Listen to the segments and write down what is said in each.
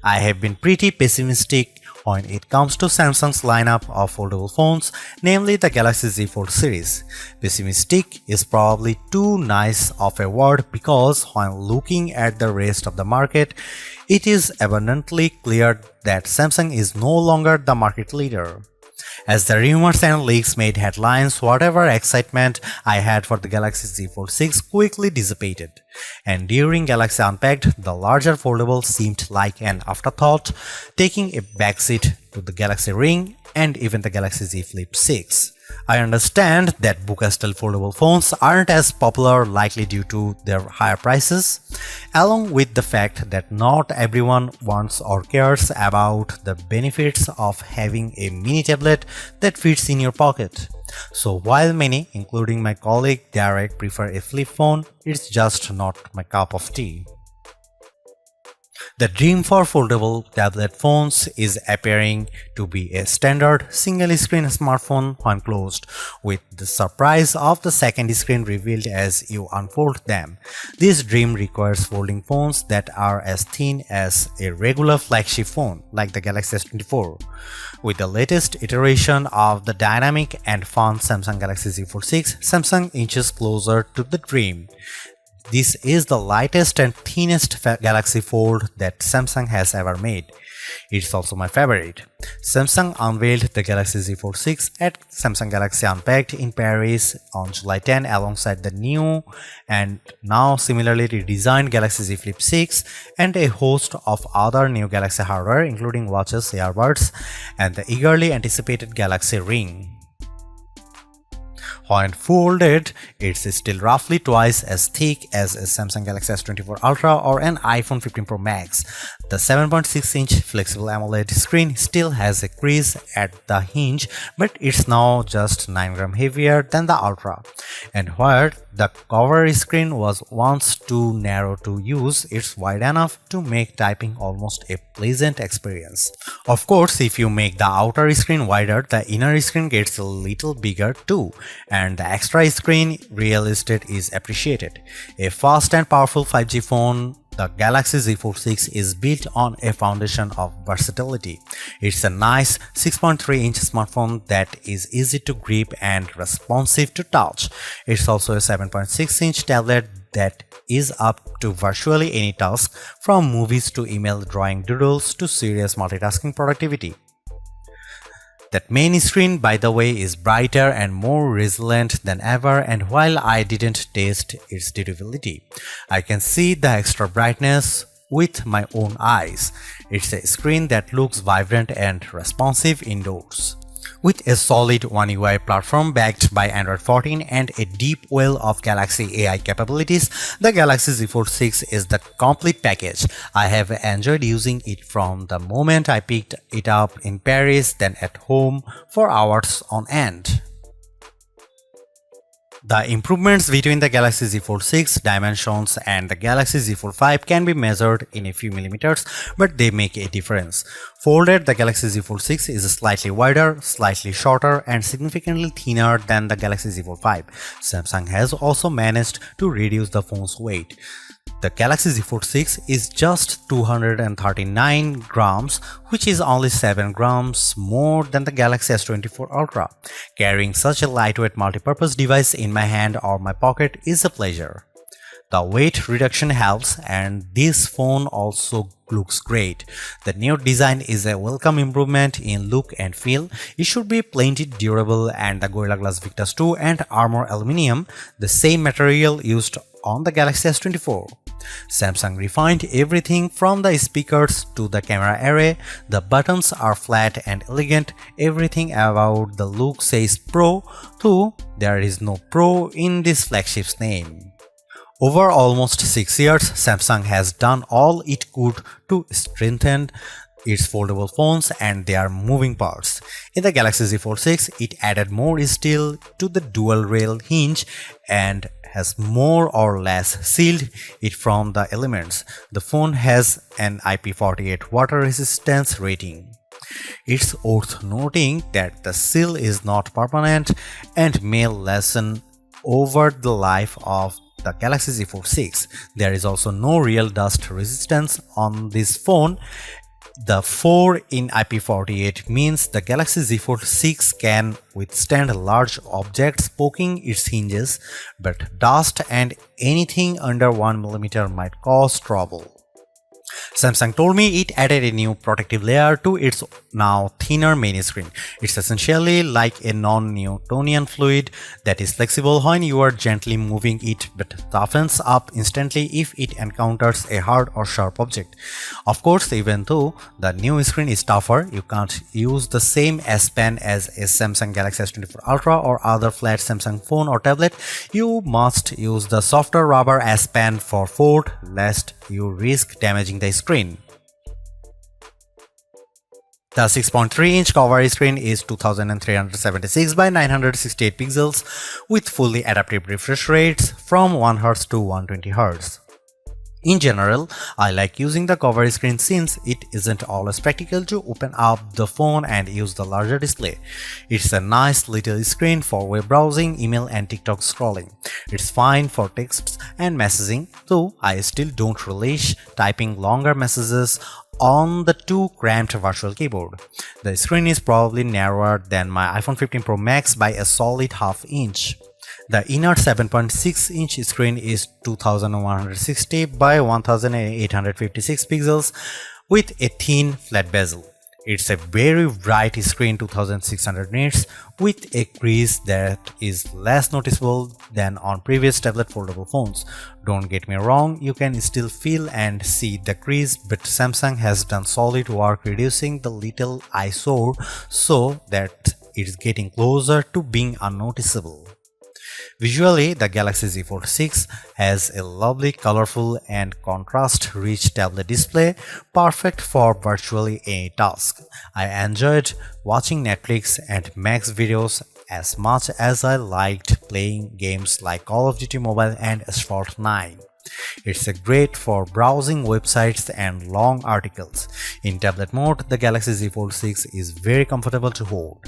I have been pretty pessimistic when it comes to Samsung's lineup of foldable phones, namely the Galaxy Z Fold series. Pessimistic is probably too nice of a word because when looking at the rest of the market, it is abundantly clear that Samsung is no longer the market leader. As the rumors and leaks made headlines, whatever excitement I had for the Galaxy Z Fold 6 quickly dissipated. And during Galaxy Unpacked, the larger foldable seemed like an afterthought, taking a backseat to the Galaxy Ring and even the Galaxy Z Flip 6. I understand that Buca-style foldable phones aren't as popular, likely due to their higher prices, along with the fact that not everyone wants or cares about the benefits of having a mini tablet that fits in your pocket. So while many, including my colleague Derek, prefer a flip phone, it's just not my cup of tea. The dream for foldable tablet phones is appearing to be a standard single-screen smartphone when closed, with the surprise of the second screen revealed as you unfold them. This dream requires folding phones that are as thin as a regular flagship phone, like the Galaxy S24. With the latest iteration of the dynamic and fun Samsung Galaxy Z Fold 6, Samsung inches closer to the dream. This is the lightest and thinnest Galaxy Fold that Samsung has ever made. It's also my favorite. Samsung unveiled the Galaxy Z Fold 6 at Samsung Galaxy Unpacked in Paris on July 10 alongside the new and now similarly redesigned Galaxy Z Flip 6 and a host of other new Galaxy hardware including watches, earbuds, and the eagerly anticipated Galaxy Ring. When folded, it's still roughly twice as thick as a Samsung Galaxy S24 Ultra or an iPhone 15 Pro Max. The 7.6-inch flexible AMOLED screen still has a crease at the hinge, but it's now just 9 grams heavier than the Ultra. And where the cover screen was once too narrow to use, it's wide enough to make typing almost a pleasant experience. Of course, if you make the outer screen wider, the inner screen gets a little bigger too, and the extra screen real estate is appreciated. A fast and powerful 5G phone, the Galaxy Z Fold 6 is built on a foundation of versatility. It's a nice 6.3-inch smartphone that is easy to grip and responsive to touch. It's also a 7.6-inch tablet that is up to virtually any task, from movies to email, drawing doodles to serious multitasking productivity. That main screen, by the way, is brighter and more resilient than ever, and while I didn't test its durability, I can see the extra brightness with my own eyes. It's a screen that looks vibrant and responsive indoors. With a solid One UI platform backed by Android 14 and a deep well of Galaxy AI capabilities, the Galaxy Z Fold 6 is the complete package. I have enjoyed using it from the moment I picked it up in Paris, then at home for hours on end. The improvements between the Galaxy Z Fold 6 dimensions and the Galaxy Z Fold 5 can be measured in a few millimeters, but they make a difference. Folded, the Galaxy Z Fold 6 is slightly wider, slightly shorter, and significantly thinner than the Galaxy Z Fold 5. Samsung has also managed to reduce the phone's weight. The Galaxy Z Fold 6 is just 239 grams, which is only 7 grams more than the Galaxy S24 Ultra. Carrying such a lightweight multipurpose device in my hand or my pocket is a pleasure. The weight reduction helps, and this phone also looks great. The new design is a welcome improvement in look and feel. It should be plenty durable, and the Gorilla Glass Victus 2 and Armor Aluminium, the same material used on the Galaxy S24. Samsung refined everything from the speakers to the camera array. The buttons are flat and elegant. Everything about the look says Pro, though there is no Pro in this flagship's name. Over almost 6 years, Samsung has done all it could to strengthen its foldable phones and their moving parts. In the Galaxy Z Fold 6, it added more steel to the dual rail hinge and has more or less sealed it from the elements. The phone has an IP48 water resistance rating. It's worth noting that the seal is not permanent and may lessen over the life of the Galaxy Z Fold 6. There is also no real dust resistance on this phone, The 4 in IP48 means the Galaxy Z Fold 6 can withstand large objects poking its hinges, but dust and anything under 1 mm might cause trouble. Samsung told me it added a new protective layer to its now thinner main screen. It's essentially like a non-Newtonian fluid that is flexible when you are gently moving it but toughens up instantly if it encounters a hard or sharp object. Of course, even though the new screen is tougher, you can't use the same S Pen as a Samsung Galaxy S24 Ultra or other flat Samsung phone or tablet. You must use the softer rubber S Pen for Fold, lest you risk damaging the screen. The 6.3-inch cover screen is 2376 by 968 pixels with fully adaptive refresh rates from 1Hz to 120Hz. In general, I like using the cover screen since it isn't always practical to open up the phone and use the larger display. It's a nice little screen for web browsing, email and TikTok scrolling. It's fine for texts and messaging, though I still don't relish typing longer messages on the too cramped virtual keyboard. The screen is probably narrower than my iPhone 15 Pro Max by a solid half inch. The inner 7.6-inch screen is 2160 by 1856 pixels with a thin flat bezel. It's a very bright screen 2600 nits with a crease that is less noticeable than on previous tablet foldable phones. Don't get me wrong, you can still feel and see the crease, but Samsung has done solid work reducing the little eyesore so that it's getting closer to being unnoticeable. Visually, the Galaxy Z Fold 6 has a lovely, colorful and contrast-rich tablet display, perfect for virtually any task. I enjoyed watching Netflix and Max videos as much as I liked playing games like Call of Duty Mobile and Asphalt 9. It's great for browsing websites and long articles. In tablet mode, the Galaxy Z Fold 6 is very comfortable to hold.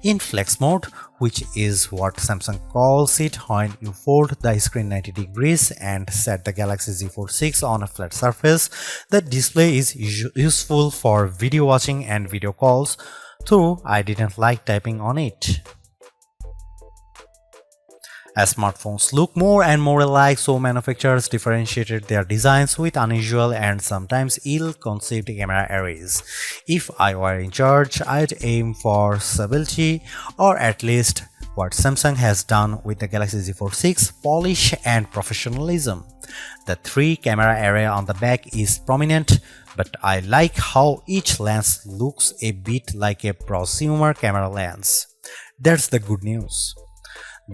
In flex mode, which is what Samsung calls it when you fold the screen 90 degrees and set the Galaxy Z Fold 6 on a flat surface, the display is useful for video watching and video calls, though I didn't like typing on it. As smartphones look more and more alike, so manufacturers differentiated their designs with unusual and sometimes ill-conceived camera arrays. If I were in charge, I'd aim for stability, or at least what Samsung has done with the Galaxy Z Fold 6, polish and professionalism. The 3-camera array on the back is prominent, but I like how each lens looks a bit like a prosumer camera lens. That's the good news.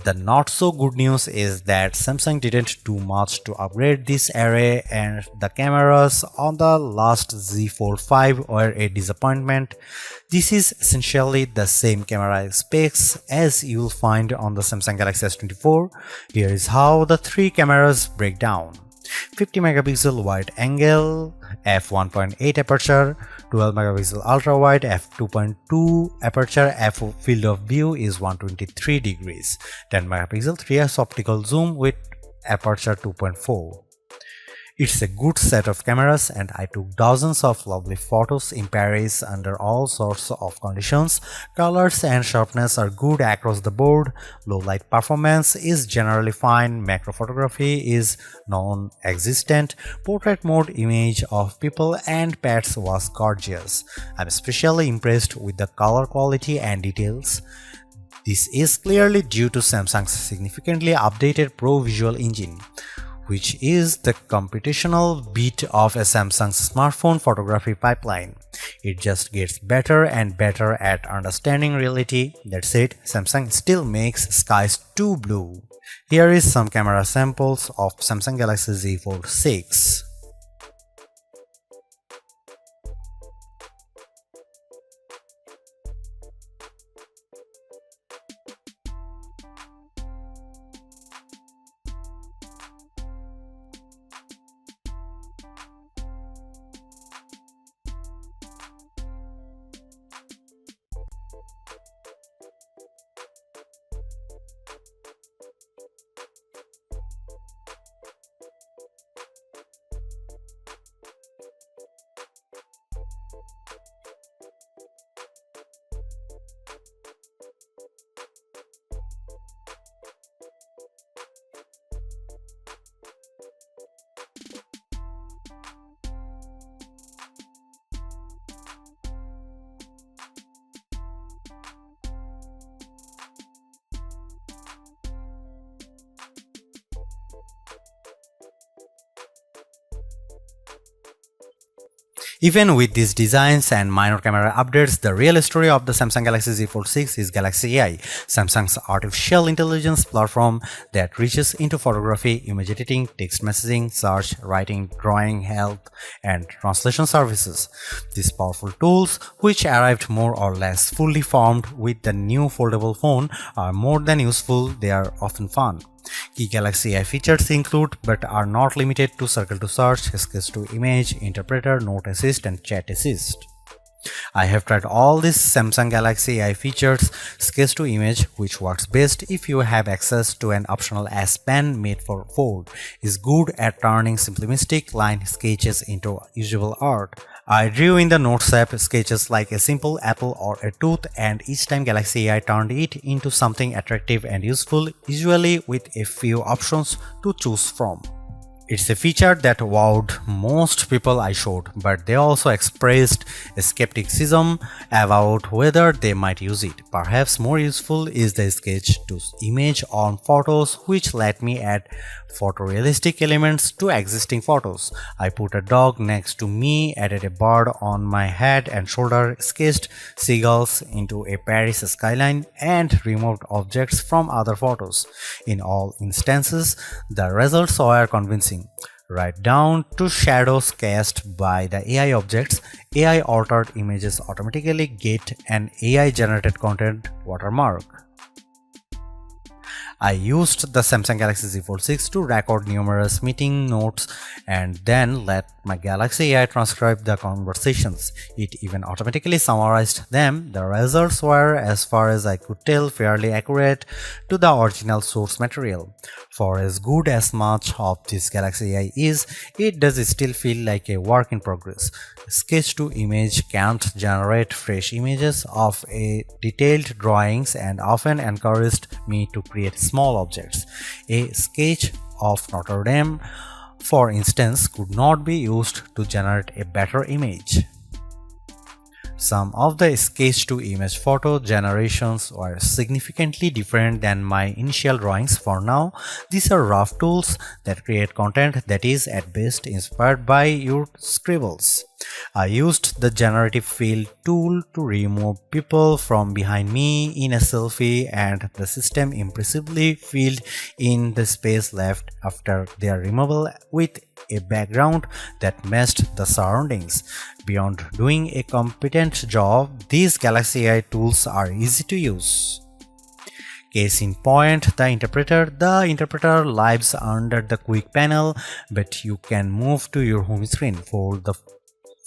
The not so good news is that Samsung didn't do much to upgrade this array and the cameras on the last Z Fold 5 were a disappointment. This is essentially the same camera specs as you'll find on the Samsung Galaxy S24. Here is how the 3 cameras break down. 50 megapixel wide angle, f1.8 aperture, 12 megapixel ultra wide, f2.2 aperture, field of view is 123 degrees, 10 megapixel 3x optical zoom with aperture 2.4. It's a good set of cameras and I took dozens of lovely photos in Paris under all sorts of conditions. Colors and sharpness are good across the board, low light performance is generally fine, macro photography is non-existent, portrait mode image of people and pets was gorgeous. I'm especially impressed with the color quality and details. This is clearly due to Samsung's significantly updated Pro Visual Engine, which is the computational bit of a Samsung's smartphone photography pipeline. It just gets better and better at understanding reality. That said, Samsung still makes skies too blue. Here is some camera samples of Samsung Galaxy Z Fold 6. Even with these designs and minor camera updates, the real story of the Samsung Galaxy Z Fold 6 is Galaxy AI, Samsung's artificial intelligence platform that reaches into photography, image editing, text messaging, search, writing, drawing, health, and translation services. These powerful tools, which arrived more or less fully formed with the new foldable phone, are more than useful, they are often fun. Key Galaxy AI features include, but are not limited to, Circle to Search, Sketch to Image, Interpreter, Note Assist, and Chat Assist. I have tried all these Samsung Galaxy AI features. Sketch to Image, which works best if you have access to an optional S Pen made for Fold, is good at turning simplistic line sketches into usable art. I drew in the Notes app sketches like a simple apple or a tooth, and each time Galaxy AI turned it into something attractive and useful, usually with a few options to choose from. It's a feature that wowed most people I showed, but they also expressed a skepticism about whether they might use it. Perhaps more useful is the sketch to image on photos, which let me add photorealistic elements to existing photos. I put a dog next to me, added a bird on my head and shoulder, sketched seagulls into a Paris skyline, and removed objects from other photos. In all instances, the results were convincing. Right down to shadows cast by the AI objects, AI altered images automatically get an AI generated content watermark. I used the Samsung Galaxy Z Fold 6 to record numerous meeting notes and then let my Galaxy AI transcribe the conversations. It even automatically summarized them. The results were, as far as I could tell, fairly accurate to the original source material. For as good as much of this Galaxy AI is, it does still feel like a work in progress. Sketch to Image can't generate fresh images of a detailed drawings and often encouraged me to create small objects. A sketch of Notre Dame, for instance, could not be used to generate a better image. Some of the sketch-to-image photo generations were significantly different than my initial drawings. For now, these are rough tools that create content that is at best inspired by your scribbles. I used the generative fill tool to remove people from behind me in a selfie, and the system impressively filled in the space left after their removal with a background that matched the surroundings. Beyond doing a competent job, these Galaxy AI tools are easy to use. Case in point, the interpreter. The interpreter lives under the quick panel, but you can move to your home screen, fold the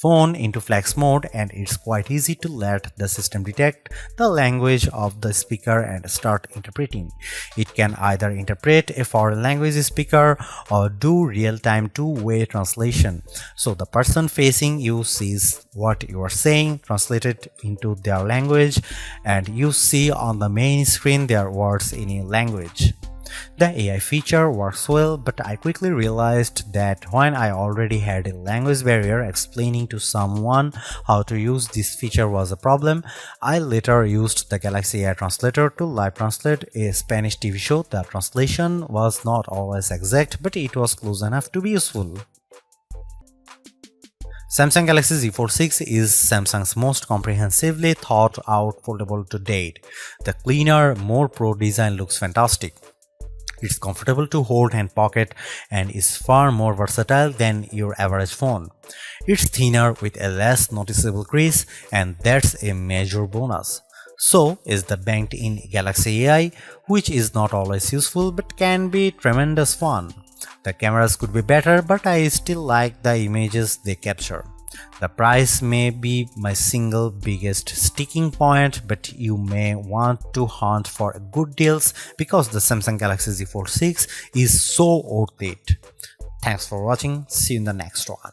phone into flex mode, and it's quite easy to let the system detect the language of the speaker and start interpreting. It can either interpret a foreign language speaker or do real-time two-way translation, so the person facing you sees what you are saying translated into their language, and you see on the main screen their words in a language. The AI feature works well, but I quickly realized that when I already had a language barrier, explaining to someone how to use this feature was a problem. I later used the Galaxy AI Translator to live translate a Spanish TV show. The translation was not always exact, but it was close enough to be useful. Samsung Galaxy Z Fold 6 is Samsung's most comprehensively thought out foldable to date. The cleaner, more pro design looks fantastic. It's comfortable to hold and pocket and is far more versatile than your average phone. It's thinner with a less noticeable crease, and that's a major bonus. So is the banked-in Galaxy AI, which is not always useful but can be tremendous fun. The cameras could be better, but I still like the images they capture. The price may be my single biggest sticking point, but you may want to hunt for good deals because the Samsung Galaxy Z Fold 6 is so worth it. Thanks for watching. See you in the next one.